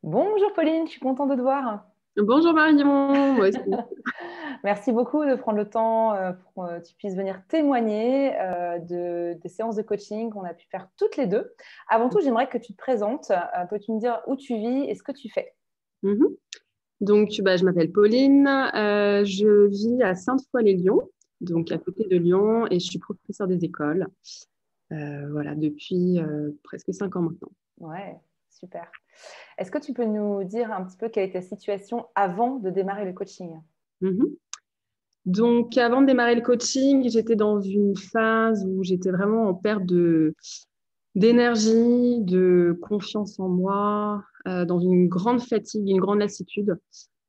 Bonjour Pauline, je suis contente de te voir. Bonjour Marion, moi aussi. Merci beaucoup de prendre le temps pour que tu puisses venir témoigner des séances de coaching qu'on a pu faire toutes les deux. Avant tout, j'aimerais que tu te présentes. Peux-tu me dire où tu vis et ce que tu fais? Mhm. Donc, je m'appelle Pauline, je vis à Sainte-Foy-les-Lyons, donc à Mhm. côté de Lyon, et je suis professeure des écoles, voilà, depuis presque 5 ans maintenant. Ouais, super. Est-ce que tu peux nous dire un petit peu quelle était ta situation avant de démarrer le coaching? Mhm. Donc, avant de démarrer le coaching, j'étais dans une phase où j'étais vraiment en perte d'énergie, de confiance en moi, dans une grande fatigue, une grande lassitude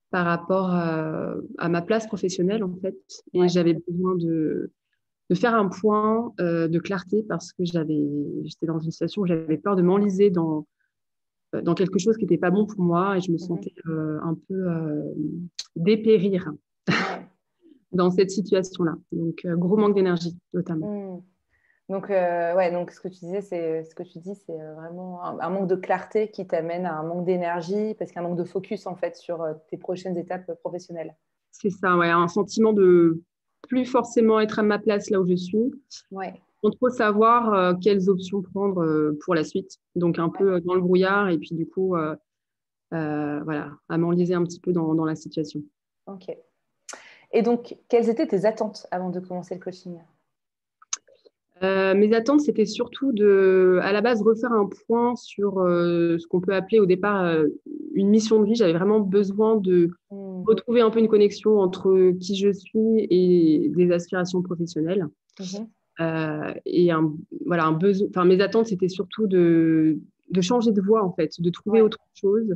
par rapport à ma place professionnelle, en fait. Et Ouais. j'avais besoin de faire un point de clarté parce que j'étais dans une situation où j'avais peur de m'enliser dans quelque chose qui n'était pas bon pour moi et je me Mhm. sentais un peu dépérir Ouais. dans cette situation-là. Donc, gros manque d'énergie, notamment. Hmm. Donc, ouais, donc ce que tu disais, c'est ce que tu dis, c'est vraiment un manque de clarté qui t'amène à un manque d'énergie, parce qu'il y a un manque de focus en fait sur tes prochaines étapes professionnelles. C'est ça, ouais, un sentiment de plus forcément être à ma place là où je suis, Ouais, sans trop savoir quelles options prendre pour la suite. Donc, un ouais, peu dans le brouillard et puis du coup, voilà, à m'enliser un petit peu dans la situation. ok. Et donc, quelles étaient tes attentes avant de commencer le coaching? Mes attentes, c'était surtout à la base, refaire un point sur ce qu'on peut appeler au départ une mission de vie. J'avais vraiment besoin de Hmm. retrouver un peu une connexion entre qui je suis et des aspirations professionnelles. Mhm. Et voilà, un besoin. Enfin, mes attentes, c'était surtout de changer de voie, en fait, de trouver Ouais. autre chose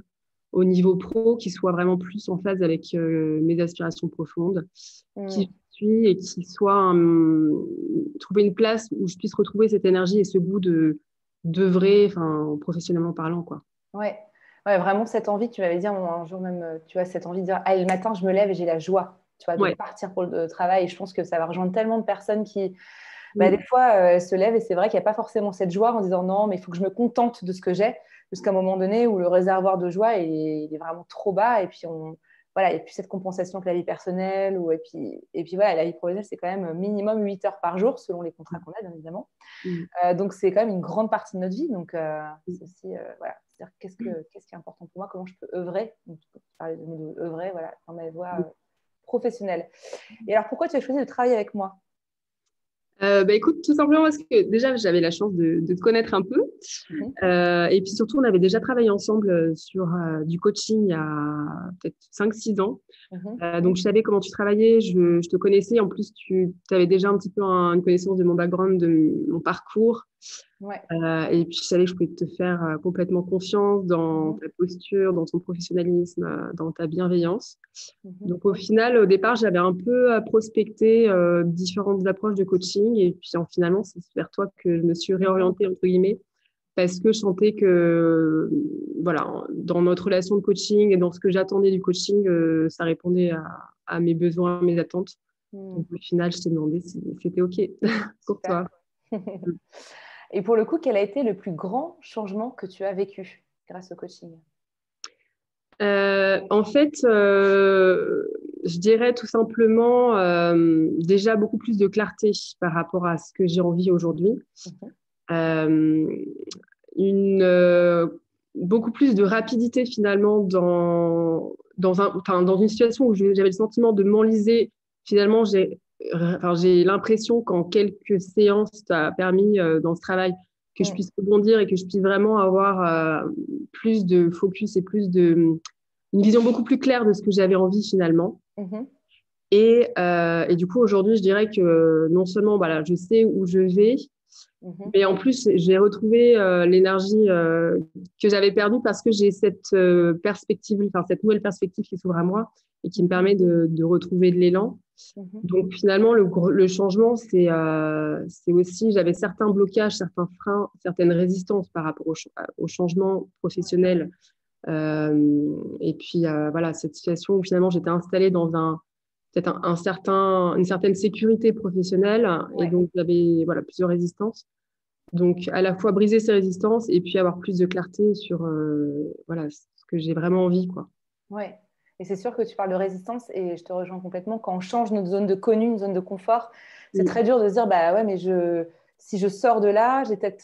au niveau pro qui soit vraiment plus en phase avec mes aspirations profondes, qui Hmm. je suis et qui soit trouver une place où je puisse retrouver cette énergie et ce goût d'œuvrer, enfin, professionnellement parlant, quoi. Ouais. Ouais, vraiment cette envie, tu m'avais dit un jour même, tu vois, cette envie de dire, ah, le matin, je me lève et j'ai la joie, tu vois, de Ouais. partir pour le travail. Et je pense que ça va rejoindre tellement de personnes qui, bah, des Mm. fois, elles se lèvent et c'est vrai qu'il n'y a pas forcément cette joie en disant non, mais il faut que je me contente de ce que j'ai, jusqu'à un moment donné où le réservoir de joie il est vraiment trop bas et puis voilà, il n'y a plus cette compensation que la vie personnelle. Et puis voilà, la vie professionnelle, c'est quand même minimum 8 heures par jour selon les contrats qu'on a, bien évidemment. Mm. Donc, c'est quand même une grande partie de notre vie. Donc, c'est aussi, voilà, c'est-à-dire qu'est-ce qui est important pour moi, comment je peux œuvrer, donc, tu peux parler de œuvrer, voilà, dans ma voie professionnelle. Et alors, pourquoi tu as choisi de travailler avec moi? Bah, écoute, tout simplement parce que déjà, j'avais la chance de te connaître un peu. Mhm. Et puis surtout, on avait déjà travaillé ensemble sur du coaching il y a peut-être 5 6 ans. Mhm. Donc, je savais comment tu travaillais, je te connaissais. En plus, tu avais déjà un petit peu une connaissance de mon background, de mon parcours. Ouais. Et puis, je savais que je pouvais te faire complètement confiance dans Mhm. ta posture, dans ton professionnalisme, dans ta bienveillance. Mhm. Donc, au final, au départ, j'avais un peu prospecté différentes approches de coaching. Et puis, finalement, c'est vers toi que je me suis réorientée, entre guillemets, parce que je sentais que, voilà, dans notre relation de coaching et dans ce que j'attendais du coaching, ça répondait à mes besoins, à mes attentes. Mhm. Donc, au final, je t'ai demandé si c'était OK pour Super. toi. Et pour le coup, quel a été le plus grand changement que tu as vécu grâce au coaching? En fait, je dirais tout simplement déjà beaucoup plus de clarté par rapport à ce que j'ai envie aujourd'hui. Mhm. Euh, une, beaucoup plus de rapidité finalement dans une situation où j'avais le sentiment de m'enliser. Finalement, j'ai l'impression qu'en quelques séances, ça a permis dans ce travail que je Mhm. puisse rebondir et que je puisse vraiment avoir plus de focus et une vision beaucoup plus claire de ce que j'avais envie finalement. Mhm. Et du coup, aujourd'hui, je dirais que non seulement voilà, je sais où je vais, Mhm. mais en plus, j'ai retrouvé l'énergie que j'avais perdue parce que j'ai cette perspective, enfin, cette nouvelle perspective qui s'ouvre à moi et qui me permet de retrouver de l'élan. Mhm. Donc finalement, le changement, c'est aussi, j'avais certains blocages, certains freins, certaines résistances par rapport au changement Ouais. professionnel. Et puis voilà, cette situation où finalement j'étais installée dans peut-être une certaine sécurité professionnelle et Ouais. donc j'avais voilà, plusieurs résistances. Donc, à la fois briser ces résistances et puis avoir plus de clarté sur voilà, ce que j'ai vraiment envie, quoi. Ouais. Et c'est sûr que tu parles de résistance et je te rejoins complètement. Quand on change notre zone de connu, une zone de confort, c'est Mm, très dur de se dire, bah ouais, mais si je sors de là, j'ai peut-être,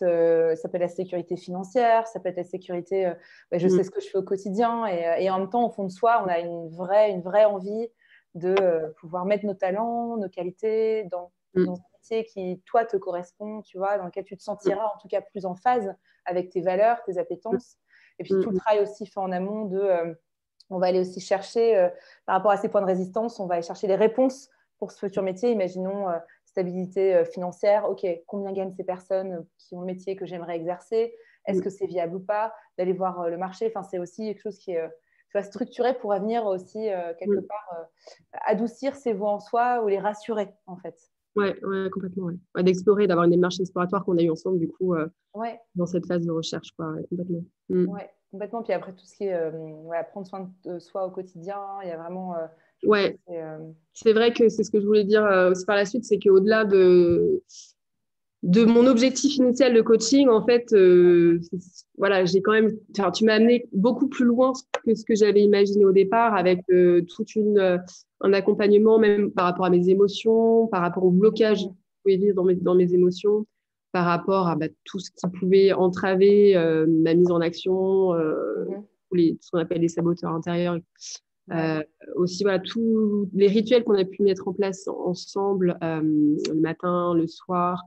ça peut être la sécurité financière, ça peut être la sécurité, bah, je mm, sais ce que je fais au quotidien et en même temps, au fond de soi, on a une vraie envie de pouvoir mettre nos talents, nos qualités dans mm, un métier qui, toi, te correspond, tu vois, dans lequel tu te mm, sentiras en tout cas plus en phase avec tes valeurs, tes mm, appétences. Et puis tout le mm, travail aussi fait en amont de on va aller aussi chercher, par rapport à ces points de résistance, on va aller chercher des réponses pour ce futur métier. Imaginons stabilité financière. OK, combien gagnent ces personnes qui ont le métier que j'aimerais exercer? Est-ce mm, que c'est viable ou pas? D'aller voir le marché. Enfin, c'est aussi quelque chose qui est tu vois, structuré pour venir aussi, quelque mm. part, adoucir ses voix en soi ou les rassurer, en fait. Ouais, ouais, complètement, ouais. Ouais, d'explorer, d'avoir une démarche exploratoire qu'on a eue ensemble, du coup, Ouais, dans cette phase de recherche, quoi, ouais, complètement. Mm. ouais, complètement. Puis après, tout ce qui est ouais, prendre soin de soi au quotidien, il y a vraiment, je pense que Ouais, c'est. c'est vrai que c'est ce que je voulais dire aussi par la suite, c'est qu'au-delà de mon objectif initial de coaching, en fait, voilà, j'ai quand même, enfin, tu m'as amené beaucoup plus loin que ce que j'avais imaginé au départ, avec un accompagnement même par rapport à mes émotions, par rapport au blocage que je Mhm, pouvais vivre dans mes émotions, par rapport à tout ce qui pouvait entraver ma mise en action, mhm. ce qu'on appelle les saboteurs intérieurs. Ouais. Euh, Aussi, voilà, tous les rituels qu'on a pu mettre en place ensemble, le matin, le soir,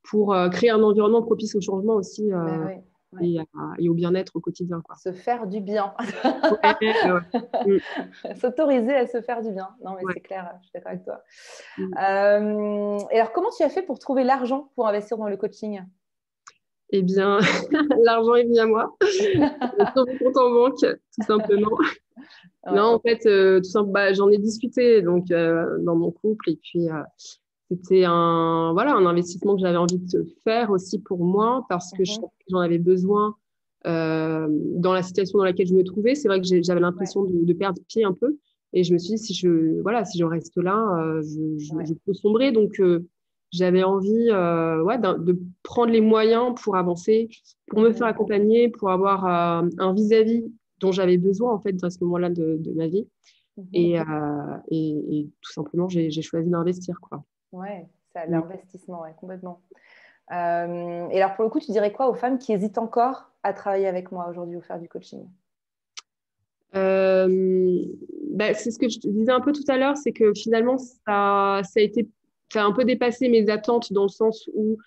pour créer un environnement propice au changement aussi Ben oui, ouais. et au bien-être au quotidien, quoi. Se faire du bien. Ouais, ouais. Mm, S'autoriser à se faire du bien. Non, mais ouais. c'est clair, je suis d'accord avec toi. Mm. Et alors, comment tu as fait pour trouver l'argent pour investir dans le coaching? Eh bien, l'argent est venu à moi, sur mon compte en banque, tout simplement. Ouais. Non, en fait, tout simplement, bah, j'en ai discuté donc dans mon couple et puis c'était voilà, un investissement que j'avais envie de faire aussi pour moi parce que je Mhm. sentais que j'en avais besoin dans la situation dans laquelle je me trouvais. C'est vrai que j'avais Ouais. l'impression de perdre pied un peu. Et je me suis dit, voilà, si je reste là, Ouais. je peux sombrer. Donc, j'avais envie ouais, de prendre les moyens pour avancer, pour me faire Mhm. accompagner, pour avoir un vis-à-vis dont j'avais besoin en fait à ce moment-là de ma vie. Mhm. Et tout simplement, j'ai choisi d'investir, quoi. Ouais, c'est Mm. l'investissement, ouais, complètement. Et alors, pour le coup, tu dirais quoi aux femmes qui hésitent encore à travailler avec moi aujourd'hui ou faire du coaching? Euh, bah, c'est ce que je te disais un peu tout à l'heure, c'est que finalement, ça a un peu dépassé mes attentes dans le sens où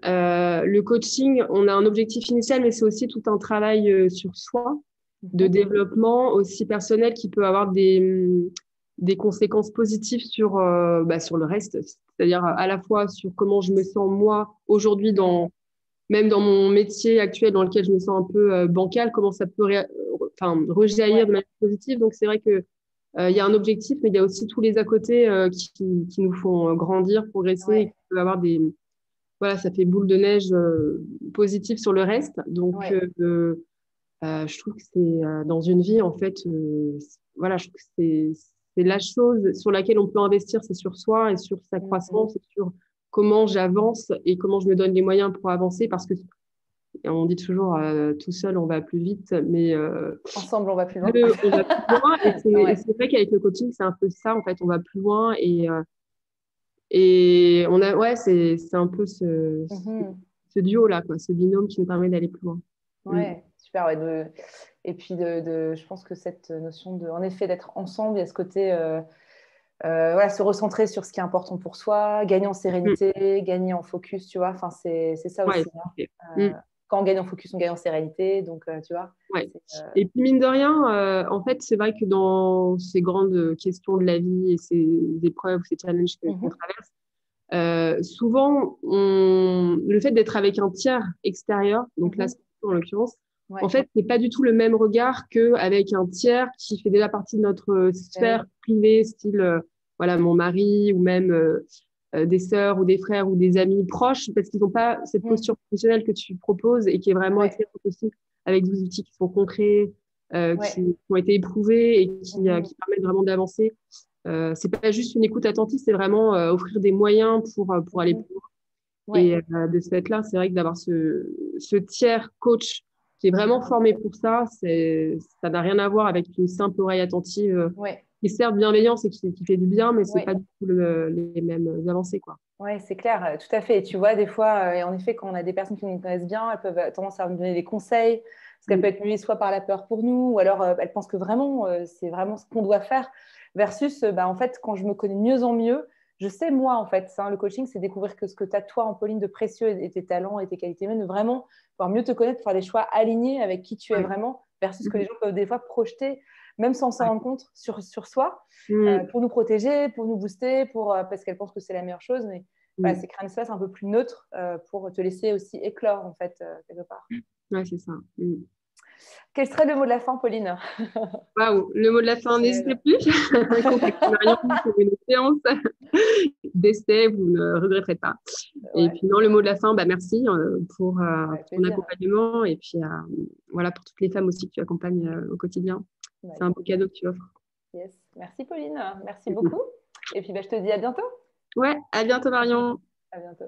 le coaching, on a un objectif initial, mais c'est aussi tout un travail sur soi, de Mhm. développement aussi personnel qui peut avoir des conséquences positives sur le reste, c'est-à-dire à la fois sur comment je me sens moi aujourd'hui même dans mon métier actuel dans lequel je me sens un peu bancale, comment ça peut enfin, rejaillir Ouais, de manière positive. Donc c'est vrai que il y a un objectif, mais il y a aussi tous les à côté qui nous font grandir, progresser, et ouais, qui peuvent avoir voilà, ça fait boule de neige positive sur le reste. Donc ouais. je trouve que c'est dans une vie en fait, voilà, je trouve que c'est la chose sur laquelle on peut investir, c'est sur soi et sur sa Mhm. croissance, et sur comment j'avance et comment je me donne les moyens pour avancer parce que on dit toujours tout seul on va plus vite, mais Ensemble, on va plus loin. on va plus loin. Et Ouais. c'est vrai qu'avec le coaching, c'est un peu ça, en fait, on va plus loin. Et on a, ouais, c'est un peu Mhm. ce duo-là, quoi, ce binôme qui nous permet d'aller plus loin. Mm. Ouais, super. Ouais, et puis, je pense que cette notion en effet, d'être ensemble, il y a ce côté, voilà, se recentrer sur ce qui est important pour soi, gagner en Mm. sérénité, gagner en focus, tu vois. Enfin, c'est ça Ouais, aussi, tout hein. à fait. Mm. Euh, Quand on gagne en focus, on gagne en sérénité. Donc, tu vois, Ouais. c'est, Et puis, mine de rien, en fait, c'est vrai que dans ces grandes questions de la vie et ces épreuves, ces challenges qu'on mhm, traverse, souvent, le fait d'être avec un tiers extérieur, donc là, mhm, en l'occurrence, en ouais, fait, c'est pas du tout le même regard qu'avec un tiers qui fait déjà partie de notre ben oui, sphère privée, style, voilà, mon mari ou même des sœurs ou des frères ou des amis proches, parce qu'ils n'ont pas cette mhm, posture professionnelle que tu proposes et qui est vraiment ouais, excellente aussi, avec des outils qui sont concrets, ouais, qui ont été éprouvés et mhm, qui permettent vraiment d'avancer. C'est pas juste une écoute attentive, c'est vraiment offrir des moyens pour aller mhm, plus loin. Ouais. Et de ce fait-là, c'est vrai que d'avoir ce tiers coach qui est vraiment formé pour ça, ça n'a rien à voir avec une simple oreille attentive Ouais. qui est certes bienveillance et qui fait du bien, mais c'est Ouais. pas du tout les mêmes avancées, quoi. Ouais, c'est clair, tout à fait. Et tu vois, des fois, et en effet, quand on a des personnes qui nous connaissent bien, elles peuvent tendance à nous donner des conseils, parce qu'elle peut Mm. être muée soit par la peur pour nous, ou alors elles pensent que vraiment, c'est vraiment ce qu'on doit faire, versus, bah, en fait, quand je me connais de mieux en mieux, je sais, moi, en fait, le coaching, c'est découvrir que ce que tu as, toi, en Pauline, de précieux et tes talents et tes qualités humaines, de vraiment pouvoir mieux te connaître, faire des choix alignés avec qui tu es Ouais. vraiment, versus ce que les Mm. gens peuvent des fois projeter, même sans s'en Ouais. rendre compte, sur soi, Mm. pour nous protéger, pour nous booster, parce qu'elles pensent que c'est la meilleure chose. Mais voilà, Mm. c'est créer un espace un peu plus neutre pour te laisser aussi éclore, en fait, quelque part. Ouais, c'est ça. Mm. Quel serait le mot de la fin, Pauline? Waouh, le mot de la fin, n'hésitez Ouais. plus. Contactez Marion pour une séance d'essai, vous ne regretterez pas. Et Ouais, puis, non, le mot de la fin, bah, merci avec pour ton plaisir. accompagnement et puis voilà, pour toutes les femmes aussi que tu accompagnes au quotidien. Bah, C'est un beau cadeau que tu offres. yes. Merci, Pauline. Merci beaucoup. Et puis, bah, je te dis à bientôt. Ouais, à bientôt, Marion. À bientôt.